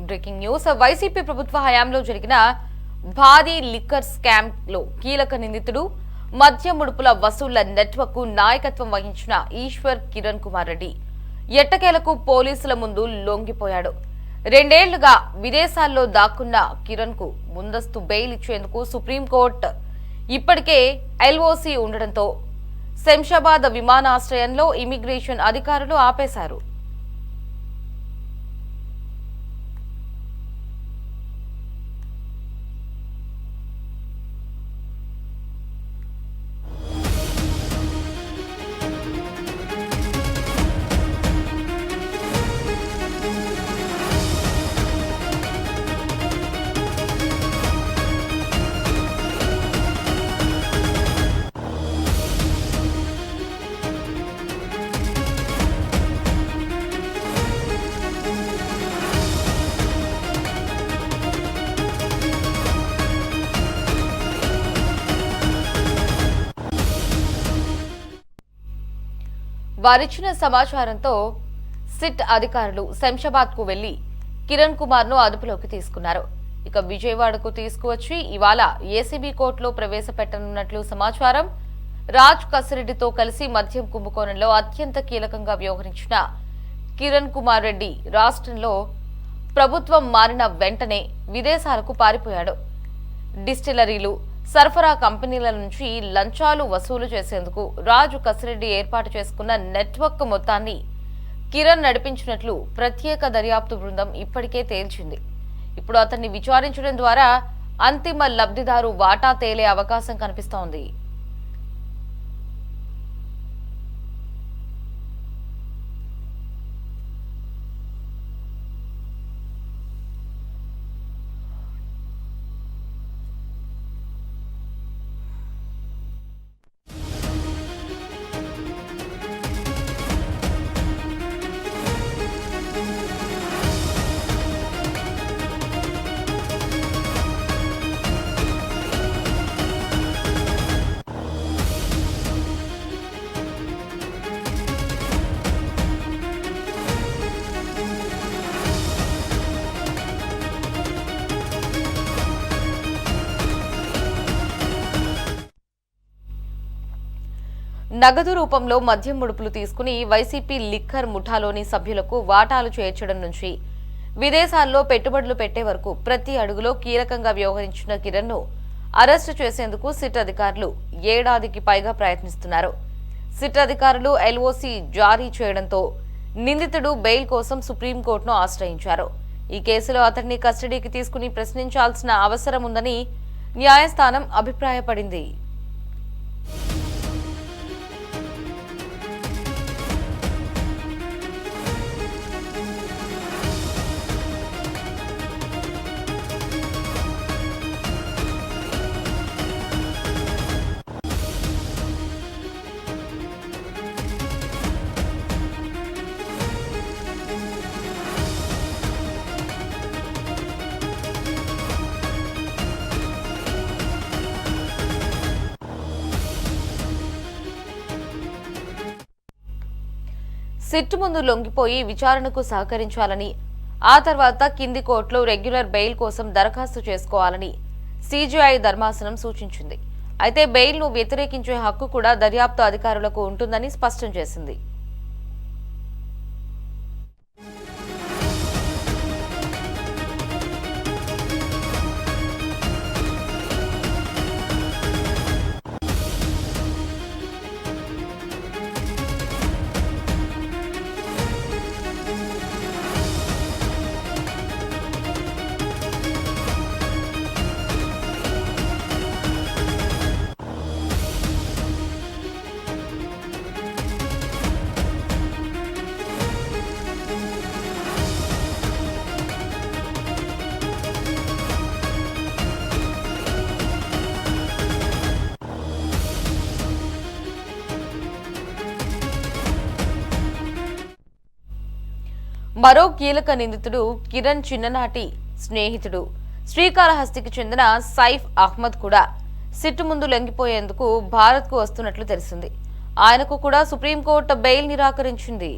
Breaking news. YCP ప్రభుత్వ హయాంలో జరిగిన భారీ లిక్కర్ స్కామ్ లో కీలక నిందితుడు మద్య ముడుపుల వసూళ్ల నెట్వర్క్ కు నాయకత్వం వహించిన ఈశ్వర్ కిరణ్ కుమార్ రెడ్డి ఎట్టకేలకు పోలీసుల ముందు లొంగిపోయాడు. 2 ఏళ్లుగా విదేశాల్లో దాక్కున్న కిరణ్ కు ముందస్తు బెయిల్ ఇచ్చేందుకు సుప్రీంకోర్టు ఇప్పటికే ఎల్ఓసి ఉండడంతో శంషాబాద్ విమానాశ్రయంలో ఇమిగ్రేషన్ అధికారులు ఆపేశారు. వారిచ్చిన సమాచారంతో సిట్ అధికారులు శంషాబాద్ కు వెళ్లి కిరణ్ కుమార్ ను అదుపులోకి తీసుకున్నారు. ఇక విజయవాడకు తీసుకువచ్చి ఇవాళ ఏసీబీ కోర్టులో ప్రవేశపెట్టనున్నట్లు సమాచారం. రాజ్ కసిరెడ్డితో కలిసి మద్యం కుంభకోణంలో అత్యంత కీలకంగా వ్యవహరించిన కిరణ్ కుమార్ రెడ్డి రాష్ట్రంలో ప్రభుత్వం మారిన వెంటనే విదేశాలకు పారిపోయాడు. డిస్టిలరీలు, సరఫరా కంపెనీల నుంచి లంచాలు వసూలు చేసేందుకు రాజు కసిరెడ్డి ఏర్పాటు చేసుకున్న నెట్వర్క్ మొత్తాన్ని కిరణ్ నడిపించినట్లు ప్రత్యేక దర్యాప్తు బృందం ఇప్పటికే తేల్చింది. ఇప్పుడు అతన్ని విచారించడం ద్వారా అంతిమ లబ్ధిదారు వాటా తేలే అవకాశం కనిపిస్తోంది. నగదు రూపంలో మద్యం ముడుపులు తీసుకుని వైసీపీ లిక్కర్ ముఠాలోని సభ్యులకు వాటాలు చేర్చడం నుంచి విదేశాల్లో పెట్టుబడులు పెట్టే వరకు ప్రతి అడుగులో కీలకంగా వ్యవహరించిన కిరణ్ ను అరెస్టు చేసేందుకు సిట్ అధికారులు ఏడాదికి పైగా ప్రయత్నిస్తున్నారు. సిట్ అధికారులు ఎల్ఓసి జారీ చేయడంతో నిందితుడు బెయిల్ కోసం సుప్రీంకోర్టును ఆశ్రయించారు. ఈ కేసులో అతన్ని కస్టడీకి తీసుకుని ప్రశ్నించాల్సిన అవసరం ఉందని న్యాయస్థానం అభిప్రాయపడింది. సిట్ ముందు లొంగిపోయి విచారణకు సహకరించాలని, ఆ తర్వాత కింది కోర్టులో రెగ్యులర్ బెయిల్ కోసం దరఖాస్తు చేసుకోవాలని సీజీఐ ధర్మాసనం సూచించింది. అయితే బెయిల్ ను వ్యతిరేకించే హక్కు కూడా దర్యాప్తు అధికారులకు ఉంటుందని స్పష్టం చేసింది. మరో కీలక నిందితుడు కిరణ్ చిన్ననాటి స్నేహితుడు శ్రీకాళహస్తికి చెందిన సైఫ్ అహ్మద్ కూడా సిట్ ముందు లొంగిపోయేందుకు భారత్కు వస్తున్నట్లు తెలిసింది. ఆయనకు కూడా సుప్రీంకోర్టు బెయిల్ నిరాకరించింది.